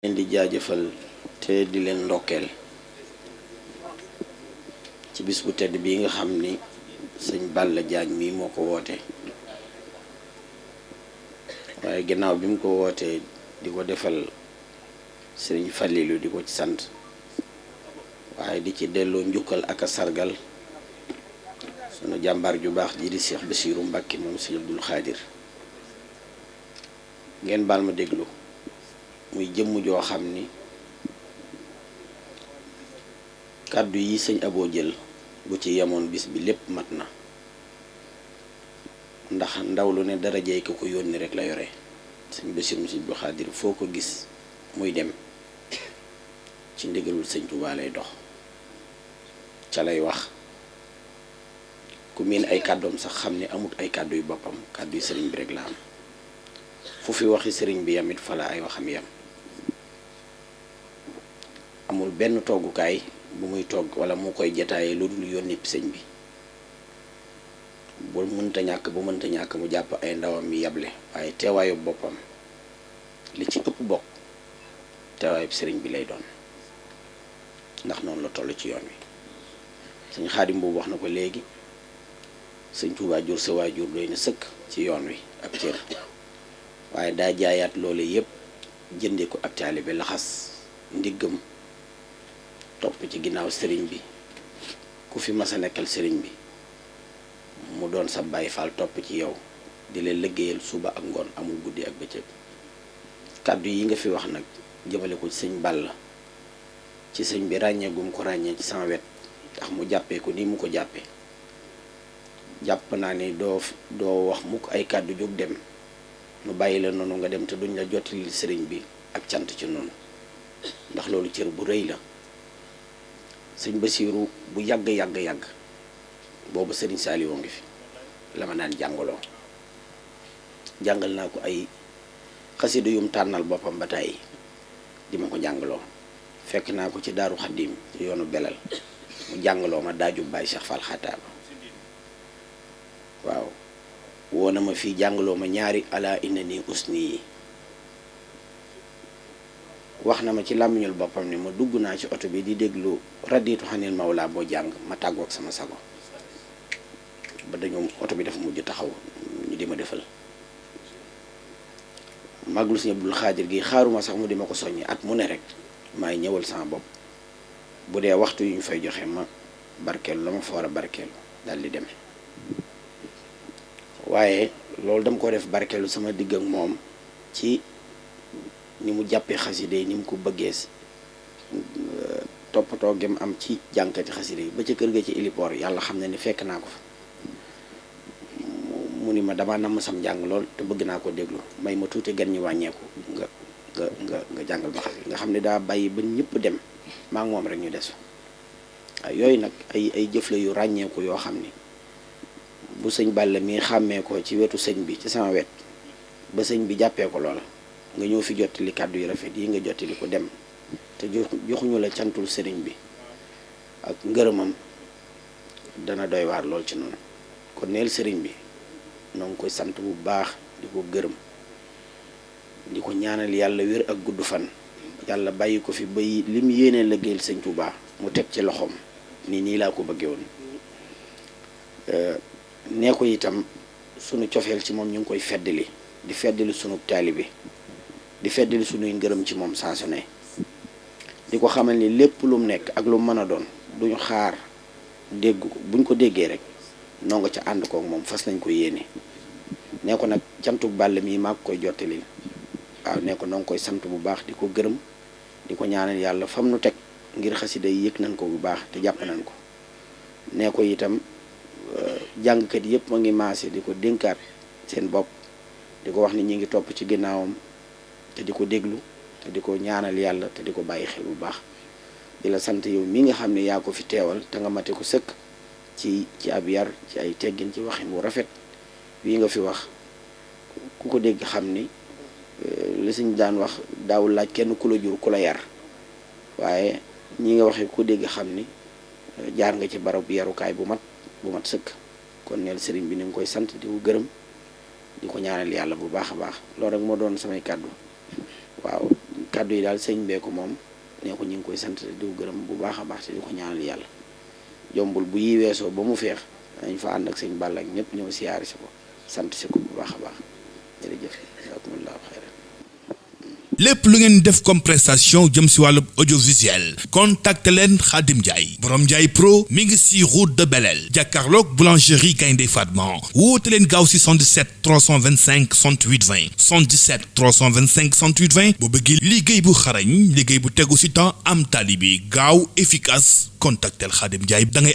leen di jaajëfal te di leen ndokkeel ci bis bu tedd bii nga xam ni sëñ Balla Diagne mii moo ko woote waaye ginnaaw bi mu ko wootee di ko defal sëriñ Fallilu di ko ci sant waaye di ci delloo njukkal ak a sargal sunu jàmbaar ju baax ji di Cheikh Bassirou Mbacké moom sëñ Abdul Xaadir ngeen baal ma déglu muy jëmm joo xam ni kàddu yi sëñ Abo jël bu ci yemoon bis bi lépp mat na ndax ndaw lu ne darajey ko yónni rek la yore sëñ Bassirou sëñ Abdul Xaadir foo ko gis muy dem ci ndigalul sëñ Tuubaa lay dox ca lay wax ku miin ay kàddoom sax xam ni amut ay kàddu yu boppam kàddu yu sëriñ bi rek la am fu fi waxi sëriñ bi yamit fala ay waxam yam amul benn toggukaay bu muy togg wala mu koy jataayee lu dul yónni sëñ bi bu mënta ñàkk mu jàpp ay ndawam yi yable waaye teewaayu boppam li ci ëpp bokk teewaayu sëriñ bi lay doon ndax noonu la toll ci yoon wi sëñ Xaadim boobu wax na ko léegi sëñ Tuubaa jur sa waajur doy na sëkk ci yoon wi ab cër waaye daa jaayaat loole yépp jënde ko ab taalibe laxas ndiggam topp ci ginnaaw sëriñ bi ku fi mas a nekkal sëriñ bi mu doon sa Baay Faal topp ci yow di leen liggéeyal suba ak ngoon amul guddi ak bëccëg kàddu yi nga fi wax nag jëmale ko ci sëñ Balla ci sëñ bi ràññee gum ko ràññee ci sama wet tax mu jàppee ko nii mu ko jàppee jàpp naa ni doo wax mukk ay kàddu jóg dem nu bàyyi la noonu nga dem te duñ la jottali sëriñ bi ak cant ci noonu ndax loolu cër bu rëy la sëñ Bassirou bu yàgg boobu sëriñ Saliou ngi fi la ma daan jàngaloo jàngal naa ko ay xasida yum tànnal boppam ba tàyyi di ma ko jàngaloo fekk naa ko ci Daaru Xaddim ci yoonu Belal mu jàngaloo ma daaju Baay Cheikh Fall Xataaba waaw woo na ma fii jàngaloo ma ñaari ala inna ni usni yi wax na ma ci làmmiñul boppam ne ma dugg naa ci oto bi di déglu raditu xanil mawla boo jàng ma tàggoog sama sago ba dañoo oto bi dafa mujj taxaw ñu di ma defal maglu Sëñ Abdul Xaadir gi xaaruma sax mu di ma ko soññi at mu ne rek maay ñëwal sama bopp bu dee waxtu yu ñu fay joxe ma barkeelu la ma fa war a barkeelu dal di dem waaye loolu dama ko def barkeelu sama digg ak moom ci ni mu jàppee xaside yi ni mu ko bëggee toppatoo gem am ci jànkati xaside yi ba ca kër ga ci héliport yàlla xam ne ni fekk naa ko fa mu ni ma dama namm sam njàng lool te bëgg naa ko déglu may ma tuuti gan ñi wàññeeku nga jàngal ma xaside nga xam ne daa bàyyi ba ñëpp dem maa ngi moom rek ñu des waaye yooyu nag ay jëf la yu ràññeeku yoo xam ni bu sëñ Balla mi xàmmee ko ci wetu sëñ bi ci sama wet ba sëñ bi jàppee ko loola nga ñëw fi jottali kàddu yu rafet yi nga jottali ko dem te joxuñu la cantul sëriñ bi ak ngërëmam dana doy waar lool ci noonu kon neel sëriñ bi noo ngi koy sant bu baax di ko gërëm di ko ñaanal yàlla wér ak gudd fan yàlla bàyyi ko fi ba lim yéenee liggéeyal sëñ Tuubaa mu teg ci loxoom nii laa ko bëggee woon nee ko itam sunu cofeel ci moom ñu ngi koy feddali di feddali sunu taalibe di feddali sunuy ngërëm ci moom saa su ne di ko xamal ni lépp lum nekk ak lu mën a doon duñu xaar dégg ko buñ ko déggee rek noo nga ca ànd kook moom fas nañ ko yéene nee ko nag cantuk Balla mii maa koy jottali waaw nee ko noo ngi koy sant bu baax di ko gërëm di ko ñaanal yàlla fam nu teg ngir xasida yi yëg nañ ko bu baax te jàpp nañ ko nee ko itam jàngkat yëpp ma ngi maase di ko dénkaat seen bopp di ko wax ni ñi ngi topp ci ginnaawam te di ko déglu te di ko ñaanal yàlla te di ko bàyyi xel bu baax di la sant yow mi nga xam ne yaa ko fi teewal te nga mate ko sëkk ci ab yar ci ay teggin ci waxin bu rafet bii nga fi wax ku ko dégg xam ni li suñ daan wax daawul laaj kenn ku la jur ku la yar waaye ñi nga waxee ku dégg xam ni jaar nga ci barab yarukaay bu mat sëkk kon neel sëriñ bi ni nga koy sant di ko gërëm di ko ñaanal yàlla bu baax a baax loolu rek moo doon samay kàddu waaw kàddu yi daal sëñ bee ko moom nee ko ñu ngi koy sant di ko gërëm bu baax a baax te di ko ñaanal yàlla jombul bu yi weesoo ba mu feex dañ fa ànd ak sëñ Balla ak ñëpp ñëw siyaari si ko sant si ko bu baax a baax jërëjëf jazakumullahu xayran. lépp lu ngeen def comme prestation jëm si wàllu audiovisuel contacte leen Khadim Ndiaye borom Ndiaye Pro mi ngi si route de Belel jàkkaarloog boulangerie Gaynde Fatma woote leen gaaw si 77 325 68 20 77 325 68 20 boo bëggee liggéey bu xarañ liggéey bu tegu si temps am tali bi gaaw efficace contactel Khadim Ndiaye da ngay